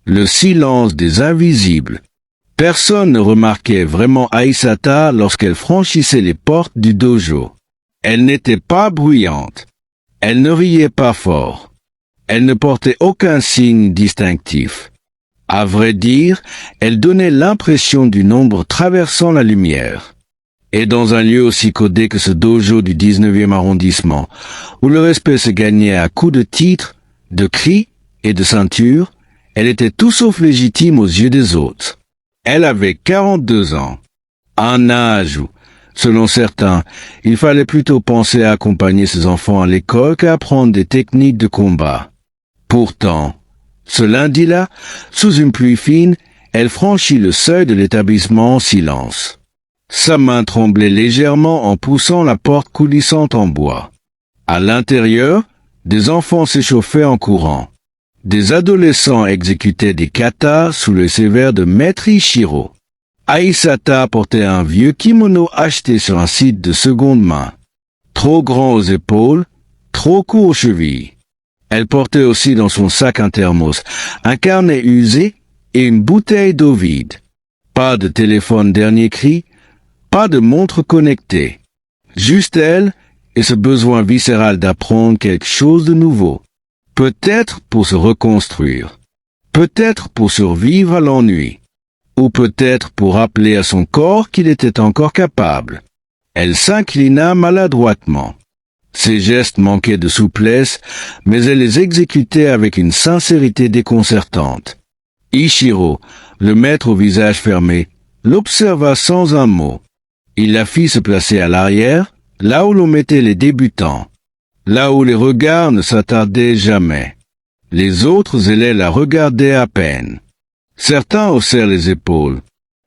Le silence des invisibles. Personne ne remarquait vraiment Aïssata lorsqu'elle franchissait les portes du dojo. Elle n'était pas bruyante. Elle ne riait pas fort. Elle ne portait aucun signe distinctif. À vrai dire, elle donnait l'impression d'une ombre traversant la lumière. Et dans un lieu aussi codé que ce dojo du 19e arrondissement, où le respect se gagnait à coups de titres, de cris et de ceinture, elle était tout sauf légitime aux yeux des autres. Elle avait 42 ans. Un âge où, selon certains, il fallait plutôt penser à accompagner ses enfants à l'école qu'à apprendre des techniques de combat. Pourtant, ce lundi-là, sous une pluie fine, elle franchit le seuil de l'établissement en silence. Sa main tremblait légèrement en poussant la porte coulissante en bois. À l'intérieur, des enfants s'échauffaient en courant. Des adolescents exécutaient des katas sous le sévère de Maître Ichiro. Aïssata portait un vieux kimono acheté sur un site de seconde main. Trop grand aux épaules, trop court aux chevilles. Elle portait aussi dans son sac un thermos, un carnet usé et une bouteille d'eau vide. Pas de téléphone dernier cri, pas de montre connectée. Juste elle et ce besoin viscéral d'apprendre quelque chose de nouveau. Peut-être pour se reconstruire. Peut-être pour survivre à l'ennui. Ou peut-être pour rappeler à son corps qu'il était encore capable. Elle s'inclina maladroitement. Ses gestes manquaient de souplesse, mais elle les exécutait avec une sincérité déconcertante. Ichiro, le maître au visage fermé, l'observa sans un mot. Il la fit se placer à l'arrière, là où l'on mettait les débutants. Là où les regards ne s'attardaient jamais. Les autres élèves la regardaient à peine. Certains haussèrent les épaules.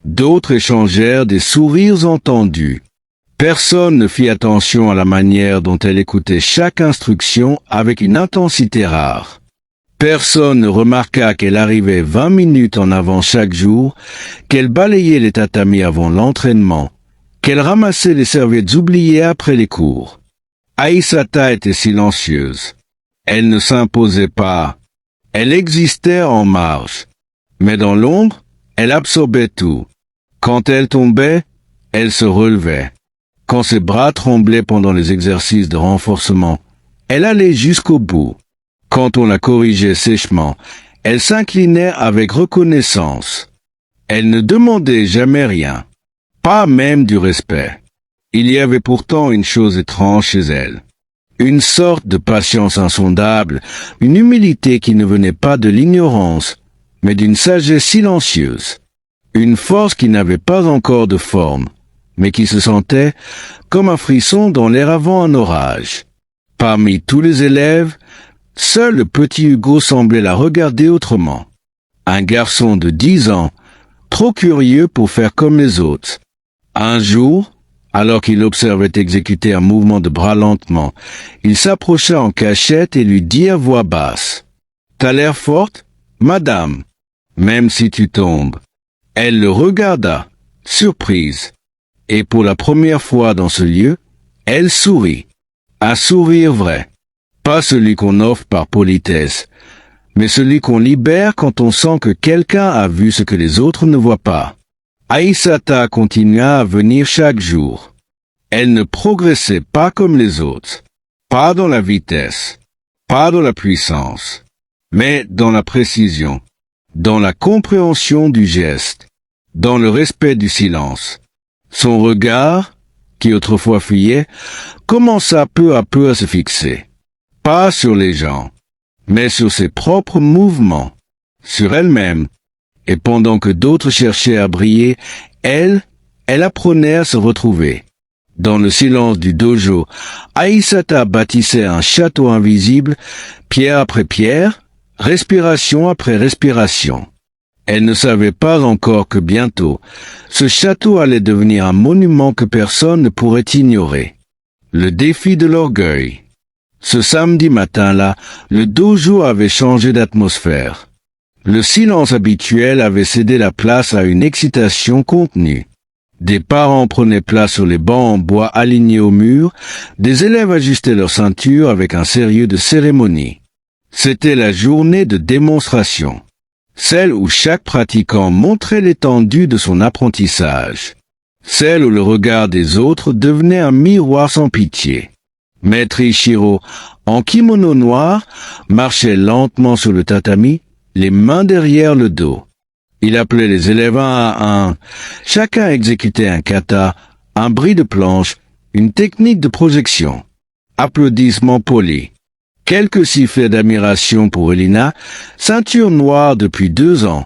D'autres échangèrent des sourires entendus. Personne ne fit attention à la manière dont elle écoutait chaque instruction avec une intensité rare. Personne ne remarqua qu'elle arrivait 20 minutes en avant chaque jour, qu'elle balayait les tatamis avant l'entraînement, qu'elle ramassait les serviettes oubliées après les cours. Aïssata était silencieuse. Elle ne s'imposait pas. Elle existait en marge. Mais dans l'ombre, elle absorbait tout. Quand elle tombait, elle se relevait. Quand ses bras tremblaient pendant les exercices de renforcement, elle allait jusqu'au bout. Quand on la corrigeait sèchement, elle s'inclinait avec reconnaissance. Elle ne demandait jamais rien, pas même du respect. Il y avait pourtant une chose étrange chez elle. Une sorte de patience insondable, une humilité qui ne venait pas de l'ignorance, mais d'une sagesse silencieuse. Une force qui n'avait pas encore de forme, mais qui se sentait comme un frisson dans l'air avant un orage. Parmi tous les élèves, seul le petit Hugo semblait la regarder autrement. Un garçon de 10 ans, trop curieux pour faire comme les autres. Un jour, alors qu'il observait exécuter un mouvement de bras lentement, il s'approcha en cachette et lui dit à voix basse, « T'as l'air forte, madame, même si tu tombes. » Elle le regarda, surprise. Et pour la première fois dans ce lieu, elle sourit. Un sourire vrai. Pas celui qu'on offre par politesse, mais celui qu'on libère quand on sent que quelqu'un a vu ce que les autres ne voient pas. Aïssata continua à venir chaque jour. Elle ne progressait pas comme les autres. Pas dans la vitesse, pas dans la puissance, mais dans la précision, dans la compréhension du geste, dans le respect du silence. Son regard, qui autrefois fuyait, commença peu à peu à se fixer. Pas sur les gens, mais sur ses propres mouvements, sur elle-même. Et pendant que d'autres cherchaient à briller, elle apprenait à se retrouver. Dans le silence du dojo, Aïssata bâtissait un château invisible, pierre après pierre, respiration après respiration. Elle ne savait pas encore que bientôt, ce château allait devenir un monument que personne ne pourrait ignorer. Le défi de l'orgueil. Ce samedi matin-là, le dojo avait changé d'atmosphère. Le silence habituel avait cédé la place à une excitation contenue. Des parents prenaient place sur les bancs en bois alignés au mur, des élèves ajustaient leur ceinture avec un sérieux de cérémonie. C'était la journée de démonstration. celle où chaque pratiquant montrait l'étendue de son apprentissage, celle où le regard des autres devenait un miroir sans pitié. Maître Ichiro, en kimono noir, marchait lentement sur le tatami, les mains derrière le dos. Il appelait les élèves un à un. Chacun exécutait un kata, un bris de planche, une technique de projection. Applaudissements polis. Quelques sifflets d'admiration pour Elina, ceinture noire depuis 2 ans,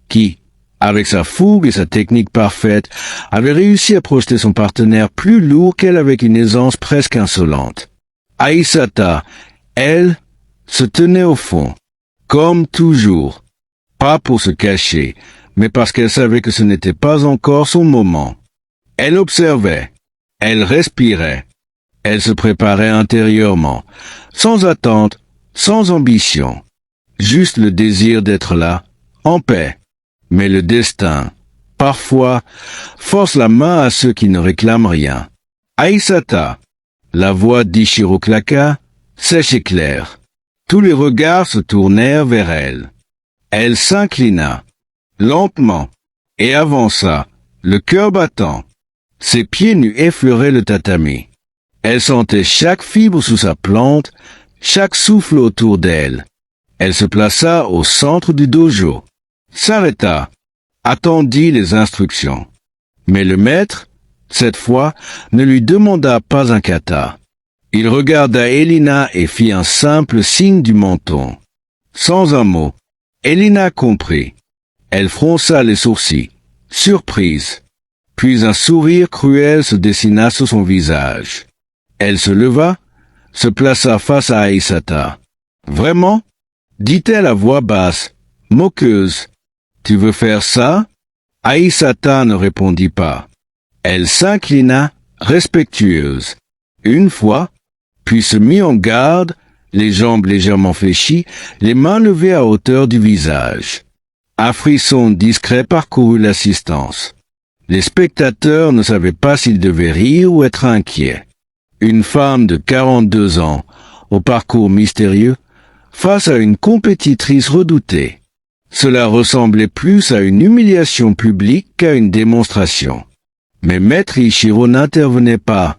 qui, avec sa fougue et sa technique parfaite, avait réussi à projeter son partenaire plus lourd qu'elle avec une aisance presque insolente. Aisata, elle, se tenait au fond, comme toujours, pas pour se cacher, mais parce qu'elle savait que ce n'était pas encore son moment. Elle observait, elle respirait, elle se préparait intérieurement, sans attente, sans ambition, juste le désir d'être là, en paix. Mais le destin, parfois, force la main à ceux qui ne réclament rien. Aisata, la voix d'Ichiro claqua, sèche et claire. Tous les regards se tournèrent vers elle. Elle s'inclina, lentement, et avança, le cœur battant. Ses pieds nus effleuraient le tatami. Elle sentait chaque fibre sous sa plante, chaque souffle autour d'elle. Elle se plaça au centre du dojo, s'arrêta, attendit les instructions. Mais le maître, cette fois, ne lui demanda pas un kata. Il regarda Elina et fit un simple signe du menton. Sans un mot, Elina comprit. Elle fronça les sourcils, surprise. Puis un sourire cruel se dessina sur son visage. Elle se leva, se plaça face à Aisata. « Vraiment ?» dit-elle à voix basse, moqueuse. « Tu veux faire ça ?» Aisata ne répondit pas. Elle s'inclina, respectueuse. Une fois, puis se mit en garde, les jambes légèrement fléchies, les mains levées à hauteur du visage. Un frisson discret parcourut l'assistance. Les spectateurs ne savaient pas s'ils devaient rire ou être inquiets. Une femme de 42 ans, au parcours mystérieux, face à une compétitrice redoutée. Cela ressemblait plus à une humiliation publique qu'à une démonstration. Mais Maître Ichiro n'intervenait pas.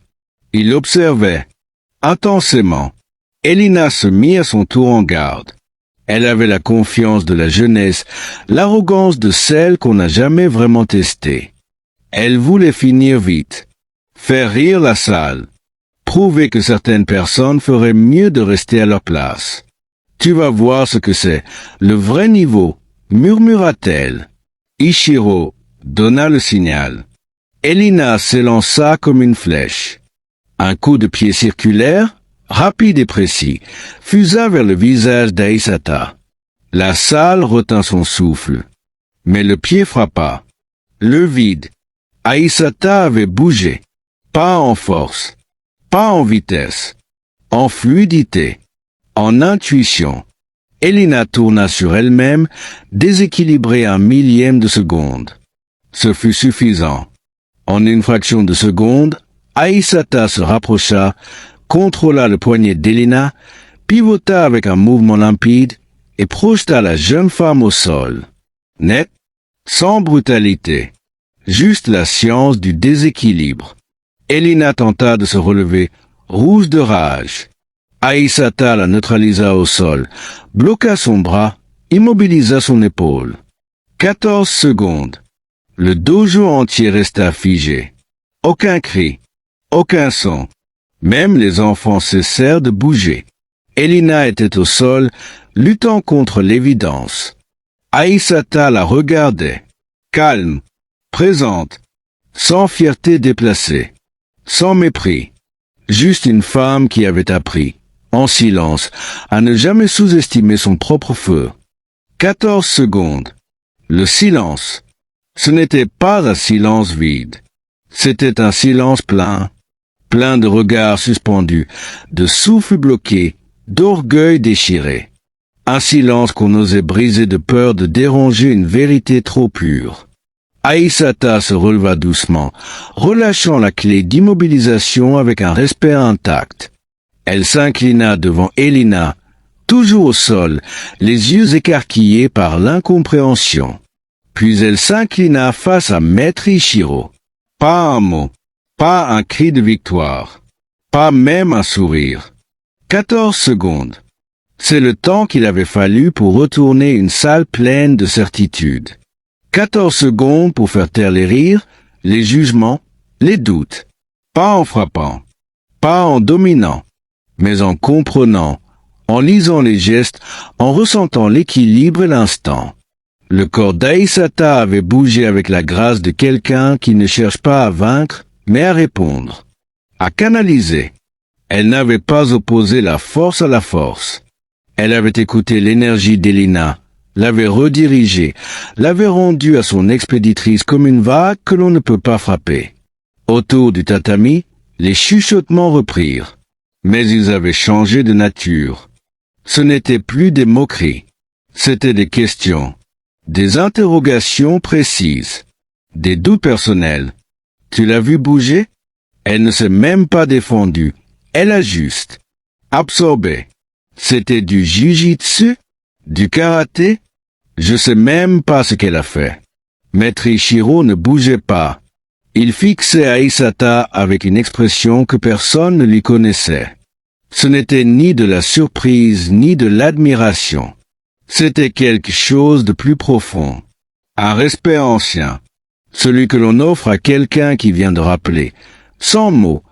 Il observait, intensément. Elina se mit à son tour en garde. Elle avait la confiance de la jeunesse, l'arrogance de celle qu'on n'a jamais vraiment testée. Elle voulait finir vite, faire rire la salle, prouver que certaines personnes feraient mieux de rester à leur place. « Tu vas voir ce que c'est, le vrai niveau », murmura-t-elle. Ichiro donna le signal. Elina s'élança comme une flèche. Un coup de pied circulaire, rapide et précis, fusa vers le visage d'Aisata. La salle retint son souffle. Mais le pied frappa. Le vide. Aisata avait bougé. Pas en force. Pas en vitesse. En fluidité. En intuition. Elina tourna sur elle-même, déséquilibrée un millième de seconde. Ce fut suffisant. En une fraction de seconde, Aisata se rapprocha, contrôla le poignet d'Elina, pivota avec un mouvement limpide et projeta la jeune femme au sol. Net, sans brutalité, juste la science du déséquilibre. Elina tenta de se relever, rouge de rage. Aisata la neutralisa au sol, bloqua son bras, immobilisa son épaule. 14 secondes. Le dojo entier resta figé. Aucun cri, aucun son. Même les enfants cessèrent de bouger. Elina était au sol, luttant contre l'évidence. Aisata la regardait, calme, présente, sans fierté déplacée, sans mépris. Juste une femme qui avait appris, en silence, à ne jamais sous-estimer son propre feu. 14 secondes. Le silence. Ce n'était pas un silence vide. C'était un silence plein. Plein de regards suspendus, de souffles bloqués, d'orgueil déchiré. Un silence qu'on osait briser de peur de déranger une vérité trop pure. Aisata se releva doucement, relâchant la clé d'immobilisation avec un respect intact. Elle s'inclina devant Elina, toujours au sol, les yeux écarquillés par l'incompréhension. Puis elle s'inclina face à Maître Ichiro. Pas un mot, pas un cri de victoire, pas même un sourire. 14 secondes. C'est le temps qu'il avait fallu pour retourner une salle pleine de certitude. 14 secondes pour faire taire les rires, les jugements, les doutes. Pas en frappant, pas en dominant, mais en comprenant, en lisant les gestes, en ressentant l'équilibre et l'instant. Le corps d'Aïsata avait bougé avec la grâce de quelqu'un qui ne cherche pas à vaincre, mais à répondre, à canaliser. Elle n'avait pas opposé la force à la force. Elle avait écouté l'énergie d'Elina, l'avait redirigée, l'avait rendue à son expéditrice comme une vague que l'on ne peut pas frapper. Autour du tatami, les chuchotements reprirent. Mais ils avaient changé de nature. Ce n'étaient plus des moqueries. C'étaient des questions. Des interrogations précises. Des doutes personnels. Tu l'as vu bouger? Elle ne s'est même pas défendue. Elle ajuste. Absorbée. C'était du jujitsu? Du karaté? Je sais même pas ce qu'elle a fait. Maître Ichiro ne bougeait pas. Il fixait Aïsata avec une expression que personne ne lui connaissait. Ce n'était ni de la surprise ni de l'admiration. C'était quelque chose de plus profond. Un respect ancien. Celui que l'on offre à quelqu'un qui vient de rappeler, sans mots,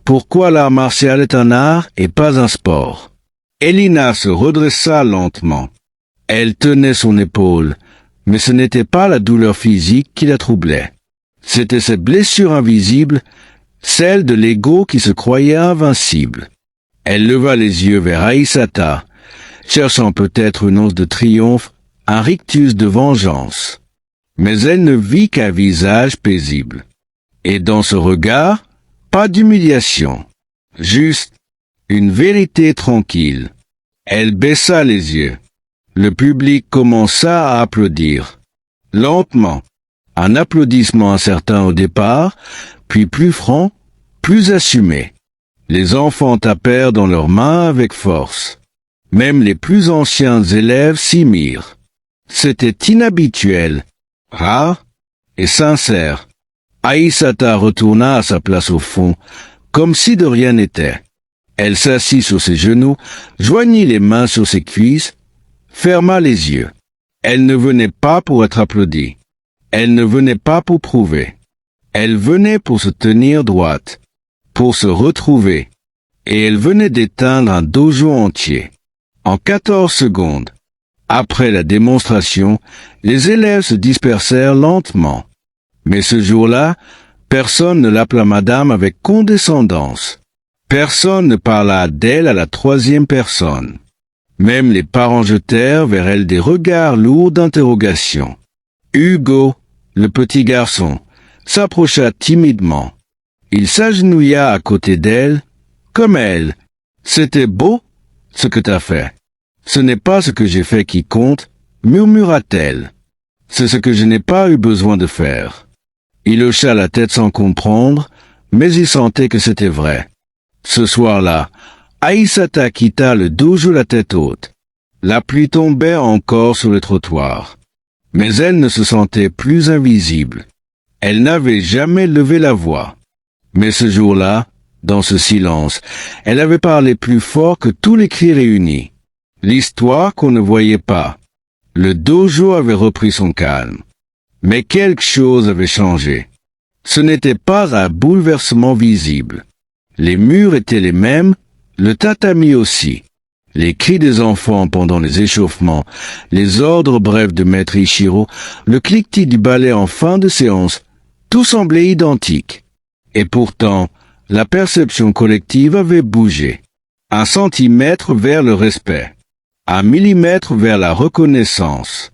pourquoi l'art martial est un art et pas un sport. Elina se redressa lentement. Elle tenait son épaule, mais ce n'était pas la douleur physique qui la troublait. C'était cette blessure invisible, celle de l'ego qui se croyait invincible. Elle leva les yeux vers Aïsata, cherchant peut-être une once de triomphe, un rictus de vengeance. Mais elle ne vit qu'un visage paisible. Et dans ce regard, pas d'humiliation, juste une vérité tranquille. Elle baissa les yeux. Le public commença à applaudir. Lentement. Un applaudissement incertain au départ, puis plus franc, plus assumé. Les enfants tapèrent dans leurs mains avec force. Même les plus anciens élèves s'y mirent. C'était inhabituel, rare et sincère. Aïsata retourna à sa place au fond, comme si de rien n'était. Elle s'assit sur ses genoux, joignit les mains sur ses cuisses, ferma les yeux. Elle ne venait pas pour être applaudie. Elle ne venait pas pour prouver. Elle venait pour se tenir droite, pour se retrouver. Et elle venait d'éteindre un dojo entier. En 14 secondes. Après la démonstration, les élèves se dispersèrent lentement. Mais ce jour-là, personne ne l'appela madame avec condescendance. Personne ne parla d'elle à la troisième personne. Même les parents jetèrent vers elle des regards lourds d'interrogation. Hugo, le petit garçon, s'approcha timidement. Il s'agenouilla à côté d'elle, comme elle. C'était beau, ce que t'as fait. Ce n'est pas ce que j'ai fait qui compte, murmura-t-elle. C'est ce que je n'ai pas eu besoin de faire. Il hocha la tête sans comprendre, mais il sentait que c'était vrai. Ce soir-là, Aïsata quitta le dojo la tête haute. La pluie tombait encore sur le trottoir. Mais elle ne se sentait plus invisible. Elle n'avait jamais levé la voix. Mais ce jour-là, dans ce silence, elle avait parlé plus fort que tous les cris réunis. L'histoire qu'on ne voyait pas. Le dojo avait repris son calme. Mais quelque chose avait changé. Ce n'était pas un bouleversement visible. Les murs étaient les mêmes, le tatami aussi. Les cris des enfants pendant les échauffements, les ordres brefs de Maître Ichiro, le cliquetis du balai en fin de séance, tout semblait identique. Et pourtant, la perception collective avait bougé. 1 centimètre vers le respect. 1 millimètre vers la reconnaissance.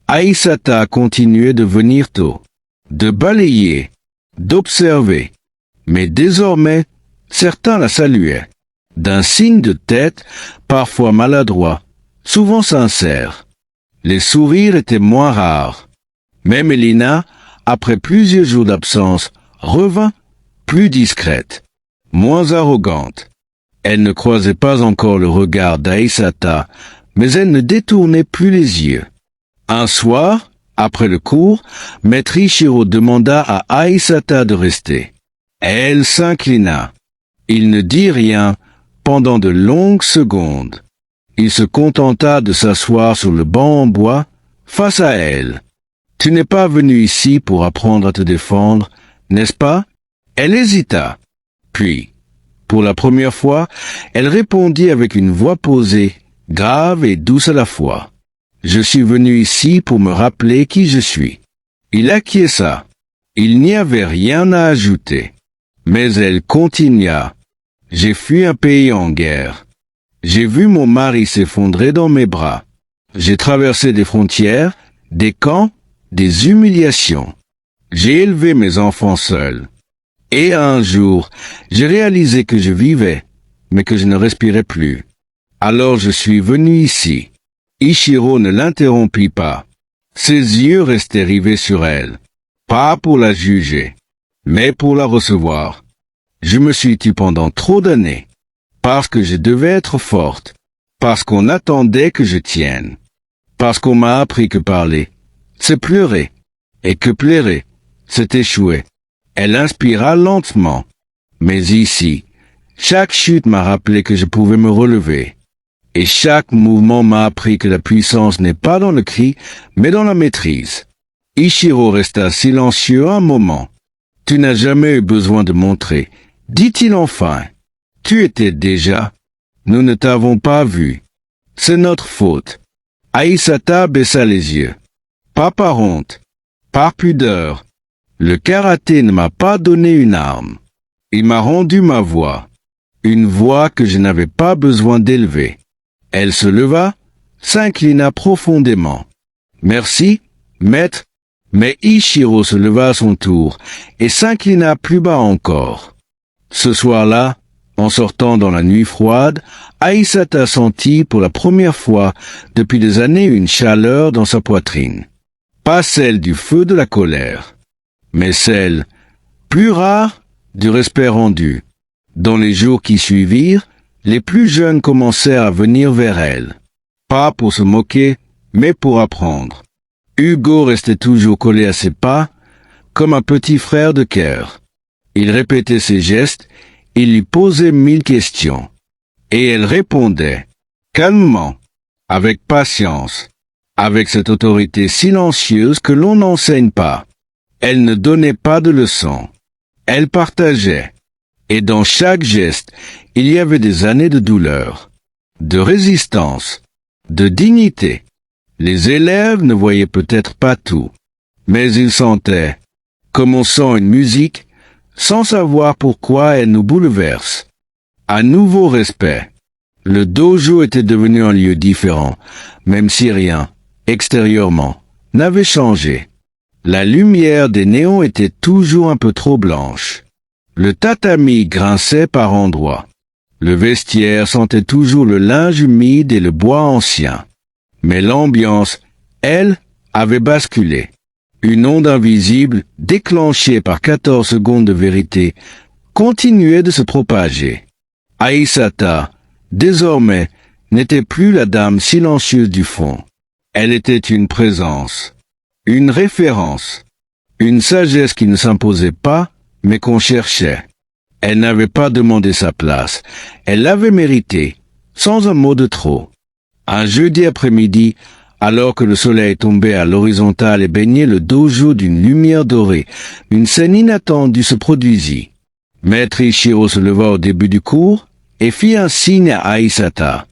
Aïsata continuait de venir tôt, de balayer, d'observer. Mais désormais, certains la saluaient. D'un signe de tête, parfois maladroit, souvent sincère. Les sourires étaient moins rares. Même Elina, après plusieurs jours d'absence, revint plus discrète, moins arrogante. Elle ne croisait pas encore le regard d'Aïssata, mais elle ne détournait plus les yeux. Un soir, après le cours, Maître Ichiro demanda à Aïssata de rester. Elle s'inclina. Il ne dit rien pendant de longues secondes. Il se contenta de s'asseoir sur le banc en bois, face à elle. « Tu n'es pas venu ici pour apprendre à te défendre, n'est-ce pas ?» Elle hésita. Puis, pour la première fois, elle répondit avec une voix posée, grave et douce à la fois. « Je suis venu ici pour me rappeler qui je suis. » Il acquiesça. Il n'y avait rien à ajouter. Mais elle continua. « J'ai fui un pays en guerre. J'ai vu mon mari s'effondrer dans mes bras. J'ai traversé des frontières, des camps, des humiliations. J'ai élevé mes enfants seul. Et un jour, j'ai réalisé que je vivais, mais que je ne respirais plus. Alors je suis venu ici. » Ichiro ne l'interrompit pas. Ses yeux restaient rivés sur elle, pas pour la juger, mais pour la recevoir. Je me suis tue pendant trop d'années, parce que je devais être forte, parce qu'on attendait que je tienne, parce qu'on m'a appris que parler, c'est pleurer, et que pleurer, c'est échouer. Elle inspira lentement, mais ici, chaque chute m'a rappelé que je pouvais me relever. Et chaque mouvement m'a appris que la puissance n'est pas dans le cri, mais dans la maîtrise. Ichiro resta silencieux un moment. « Tu n'as jamais eu besoin de montrer, dit-il enfin. Tu étais déjà. Nous ne t'avons pas vu. C'est notre faute. » Aïssata baissa les yeux. Pas par honte, par pudeur. Le karaté ne m'a pas donné une arme. Il m'a rendu ma voix. Une voix que je n'avais pas besoin d'élever. Elle se leva, s'inclina profondément. « Merci, maître. » Mais Ichiro se leva à son tour et s'inclina plus bas encore. Ce soir-là, en sortant dans la nuit froide, Aïssata sentit pour la première fois depuis des années une chaleur dans sa poitrine. Pas celle du feu de la colère, mais celle, plus rare, du respect rendu. Dans les jours qui suivirent, les plus jeunes commencèrent à venir vers elle. Pas pour se moquer, mais pour apprendre. Hugo restait toujours collé à ses pas, comme un petit frère de cœur. Il répétait ses gestes, il lui posait 1000 questions. Et elle répondait, calmement, avec patience, avec cette autorité silencieuse que l'on n'enseigne pas. Elle ne donnait pas de leçons. Elle partageait. Et dans chaque geste, il y avait des années de douleur, de résistance, de dignité. Les élèves ne voyaient peut-être pas tout, mais ils sentaient, comme on sent une musique, sans savoir pourquoi elle nous bouleverse. Un nouveau respect. Le dojo était devenu un lieu différent, même si rien, extérieurement, n'avait changé. La lumière des néons était toujours un peu trop blanche. Le tatami grinçait par endroits. Le vestiaire sentait toujours le linge humide et le bois ancien. Mais l'ambiance, elle, avait basculé. Une onde invisible, déclenchée par 14 secondes de vérité, continuait de se propager. Aïssata, désormais, n'était plus la dame silencieuse du fond. Elle était une présence, une référence, une sagesse qui ne s'imposait pas, mais qu'on cherchait. Elle n'avait pas demandé sa place, elle l'avait méritée, sans un mot de trop. Un jeudi après-midi, alors que le soleil tombait à l'horizontale et baignait le dojo d'une lumière dorée, une scène inattendue se produisit. Maître Ichiro se leva au début du cours et fit un signe à Aïssata.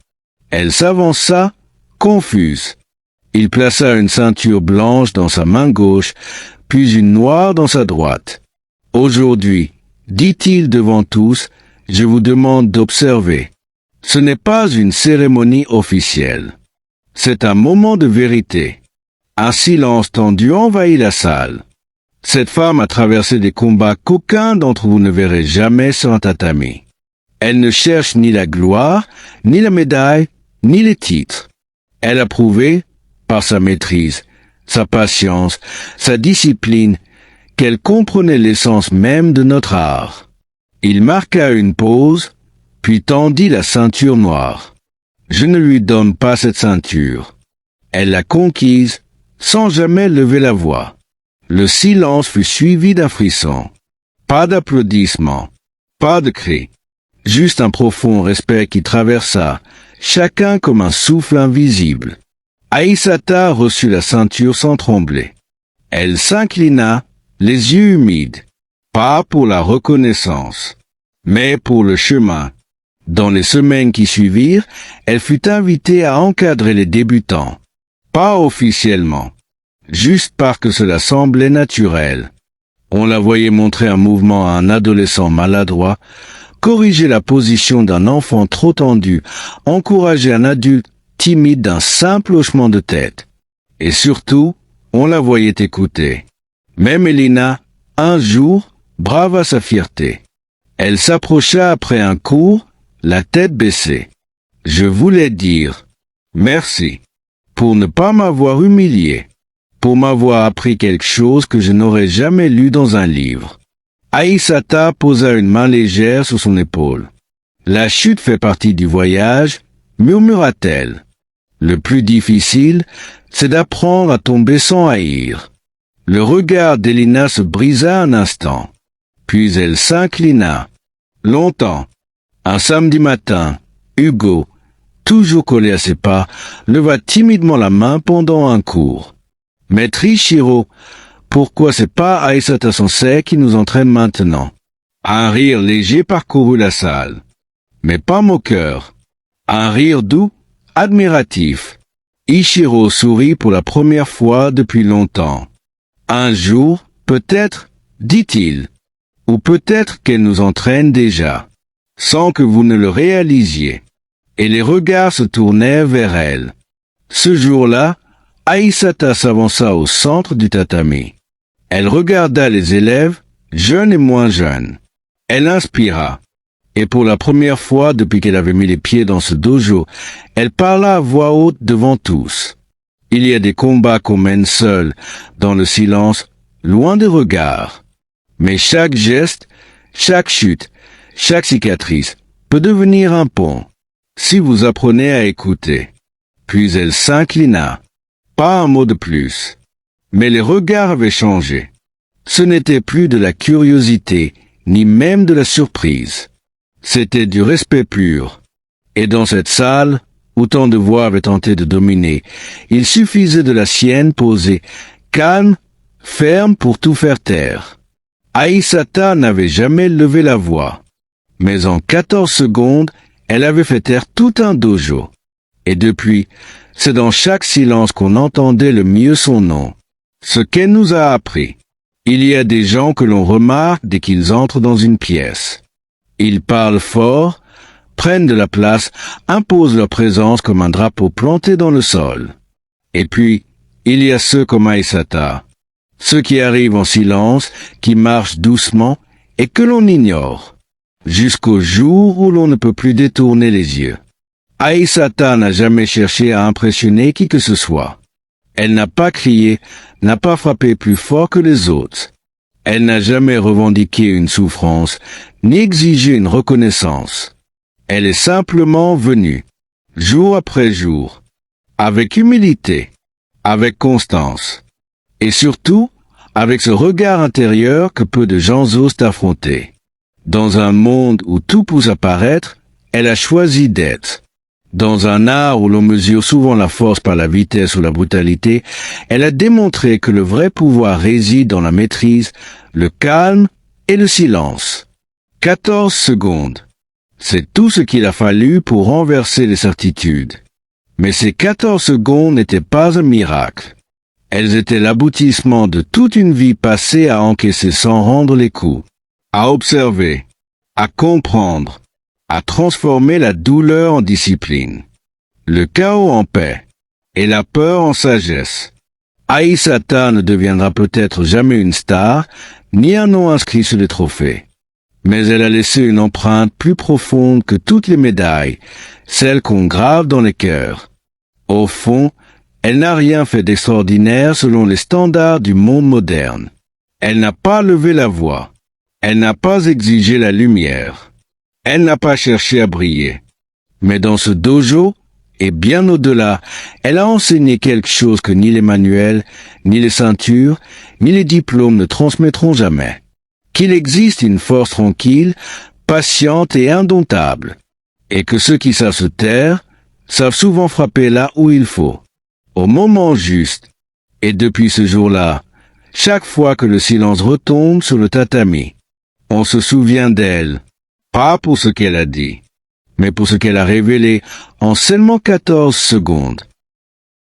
Elle s'avança, confuse. Il plaça une ceinture blanche dans sa main gauche, puis une noire dans sa droite. « Aujourd'hui, dit-il devant tous, je vous demande d'observer. Ce n'est pas une cérémonie officielle. C'est un moment de vérité. » Un silence tendu envahit la salle. Cette femme a traversé des combats qu'aucun d'entre vous ne verrait jamais sur un tatami. Elle ne cherche ni la gloire, ni la médaille, ni les titres. Elle a prouvé, par sa maîtrise, sa patience, sa discipline, qu'elle comprenait l'essence même de notre art. Il marqua une pause, puis tendit la ceinture noire. Je ne lui donne pas cette ceinture. Elle l'a conquise, sans jamais lever la voix. Le silence fut suivi d'un frisson. Pas d'applaudissements, pas de cris. Juste un profond respect qui traversa, chacun comme un souffle invisible. Aïssata reçut la ceinture sans trembler. Elle s'inclina, les yeux humides, pas pour la reconnaissance, mais pour le chemin. Dans les semaines qui suivirent, elle fut invitée à encadrer les débutants. Pas officiellement, juste parce que cela semblait naturel. On la voyait montrer un mouvement à un adolescent maladroit, corriger la position d'un enfant trop tendu, encourager un adulte timide d'un simple hochement de tête. Et surtout, on la voyait écouter. Même Elina, un jour, brava sa fierté. Elle s'approcha après un cours, la tête baissée. Je voulais dire merci pour ne pas m'avoir humilié, pour m'avoir appris quelque chose que je n'aurais jamais lu dans un livre. Aïssata posa une main légère sur son épaule. La chute fait partie du voyage, murmura-t-elle. Le plus difficile, c'est d'apprendre à tomber sans haïr. Le regard d'Elina se brisa un instant, puis elle s'inclina. Longtemps. Un samedi matin, Hugo, toujours collé à ses pas, leva timidement la main pendant un cours. Maître Ichiro, pourquoi c'est pas Aïssata Sensei qui nous entraîne maintenant? Un rire léger parcourut la salle, mais pas moqueur. Un rire doux, admiratif. Ichiro sourit pour la première fois depuis longtemps. Un jour, peut-être, dit-il, ou peut-être qu'elle nous entraîne déjà, sans que vous ne le réalisiez. Et les regards se tournèrent vers elle. Ce jour-là, Aïssata s'avança au centre du tatami. Elle regarda les élèves, jeunes et moins jeunes. Elle inspira. Et pour la première fois depuis qu'elle avait mis les pieds dans ce dojo, elle parla à voix haute devant tous. Il y a des combats qu'on mène seuls, dans le silence, loin des regards. Mais chaque geste, chaque chute, chaque cicatrice peut devenir un pont, si vous apprenez à écouter. Puis elle s'inclina. Pas un mot de plus. Mais les regards avaient changé. Ce n'était plus de la curiosité, ni même de la surprise. C'était du respect pur. Et dans cette salle, où tant de voix avaient tenté de dominer, il suffisait de la sienne posée, calme, ferme pour tout faire taire. Aïssata n'avait jamais levé la voix. Mais en 14 secondes, elle avait fait taire tout un dojo. Et depuis, c'est dans chaque silence qu'on entendait le mieux son nom. Ce qu'elle nous a appris. Il y a des gens que l'on remarque dès qu'ils entrent dans une pièce. Ils parlent fort, prennent de la place, imposent leur présence comme un drapeau planté dans le sol. Et puis, il y a ceux comme Aïssata. Ceux qui arrivent en silence, qui marchent doucement et que l'on ignore. Jusqu'au jour où l'on ne peut plus détourner les yeux. Aïssata n'a jamais cherché à impressionner qui que ce soit. Elle n'a pas crié, n'a pas frappé plus fort que les autres. Elle n'a jamais revendiqué une souffrance, ni exigé une reconnaissance. Elle est simplement venue, jour après jour, avec humilité, avec constance, et surtout avec ce regard intérieur que peu de gens osent affronter. Dans un monde où tout pousse à paraître, elle a choisi d'être. Dans un art où l'on mesure souvent la force par la vitesse ou la brutalité, elle a démontré que le vrai pouvoir réside dans la maîtrise, le calme et le silence. 14 secondes. C'est tout ce qu'il a fallu pour renverser les certitudes. Mais ces 14 secondes n'étaient pas un miracle. Elles étaient l'aboutissement de toute une vie passée à encaisser sans rendre les coups, à observer, à comprendre, à transformer la douleur en discipline, le chaos en paix et la peur en sagesse. Aïssata ne deviendra peut-être jamais une star, ni un nom inscrit sur les trophées. Mais elle a laissé une empreinte plus profonde que toutes les médailles, celle qu'on grave dans les cœurs. Au fond, elle n'a rien fait d'extraordinaire selon les standards du monde moderne. Elle n'a pas levé la voix. Elle n'a pas exigé la lumière. Elle n'a pas cherché à briller. Mais dans ce dojo, et bien au-delà, elle a enseigné quelque chose que ni les manuels, ni les ceintures, ni les diplômes ne transmettront jamais. Qu'il existe une force tranquille, patiente et indomptable. Et que ceux qui savent se taire, savent souvent frapper là où il faut, au moment juste. Et depuis ce jour-là, chaque fois que le silence retombe sur le tatami, on se souvient d'elle, pas pour ce qu'elle a dit, mais pour ce qu'elle a révélé en seulement 14 secondes.